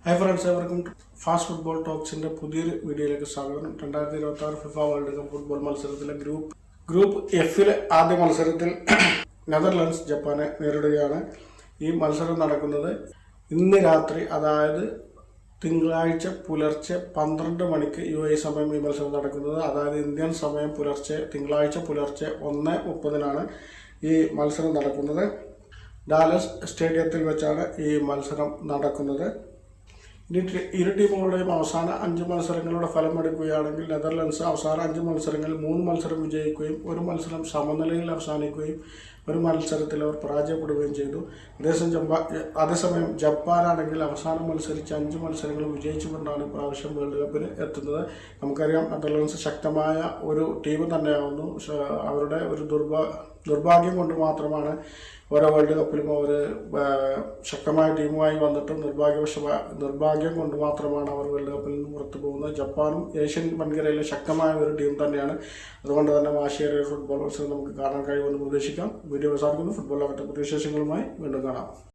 Hi friends, ഏവർക്കും fast football ടോക്സിൻ്റെ പുതിയൊരു വീഡിയോയിലേക്ക് സ്വാഗതം. 2026 ഫിഫ വേൾഡ് കപ്പ് ഫുട്ബോൾ മത്സരത്തിലെ ഗ്രൂപ്പ് എഫിലെ ആദ്യ മത്സരത്തിൽ നെതർലൻഡ്സ് ജപ്പാനെ നേരിടുകയാണ്. ഈ മത്സരം നടക്കുന്നത് ഇന്ന് രാത്രി, അതായത് തിങ്കളാഴ്ച പുലർച്ചെ 12 മണിക്ക് UAE സമയം ഈ മത്സരം നടക്കുന്നത്. അതായത് ഇന്ത്യൻ സമയം തിങ്കളാഴ്ച പുലർച്ചെ 1:30 ഈ മത്സരം നടക്കുന്നത്. ഡാലസ് സ്റ്റേഡിയത്തിൽ വെച്ചാണ് ഈ മത്സരം നടക്കുന്നത്. ഇരു ടീമുകളുടെയും അവസാന 5 മത്സരങ്ങളുടെ ഫലം എടുക്കുകയാണെങ്കിൽ നെതർലൻഡ്സ് അവസാന 5 മത്സരങ്ങളിൽ 3 മത്സരം വിജയിക്കുകയും 1 മത്സരം സമനിലയിൽ അവസാനിക്കുകയും 1 മത്സരത്തിൽ അവർ പരാജയപ്പെടുകയും ചെയ്തു. അതേസമയം ജപ്പാനാണെങ്കിൽ അവസാനം മത്സരിച്ച 5 മത്സരങ്ങൾ വിജയിച്ചുകൊണ്ടാണ് ഇപ്രാവശ്യം വേൾഡ് കപ്പിന് എത്തുന്നത്. നമുക്കറിയാം, നെതർലൻഡ്സ് ശക്തമായ ഒരു ടീം തന്നെയാവുന്നു. അവരുടെ ഒരു ദുർഭാഗ്യം കൊണ്ട് മാത്രമാണ് ഓരോ വേൾഡ് കപ്പിലും അവർ ശക്തമായ ടീമുമായി വന്നിട്ടും നിർഭാഗ്യം കൊണ്ട് മാത്രമാണ് അവർ വേൾഡ് കപ്പിൽ നിന്ന് പുറത്തു പോകുന്നത്. ജപ്പാനും ഏഷ്യൻ വൻകരയിലെ ശക്തമായ ഒരു ടീം തന്നെയാണ്. അതുകൊണ്ട് തന്നെ വാശിയേറിയ ഫുട്ബോൾ മത്സരം നമുക്ക് കാണാൻ കഴിയുമെന്ന് പ്രതീക്ഷിക്കാം. വീഡിയോ അവസാനിക്കുന്നു. ഫുട്ബോൾ ലോകത്തെ പുതിയ വിശേഷങ്ങളുമായി വീണ്ടും കാണാം.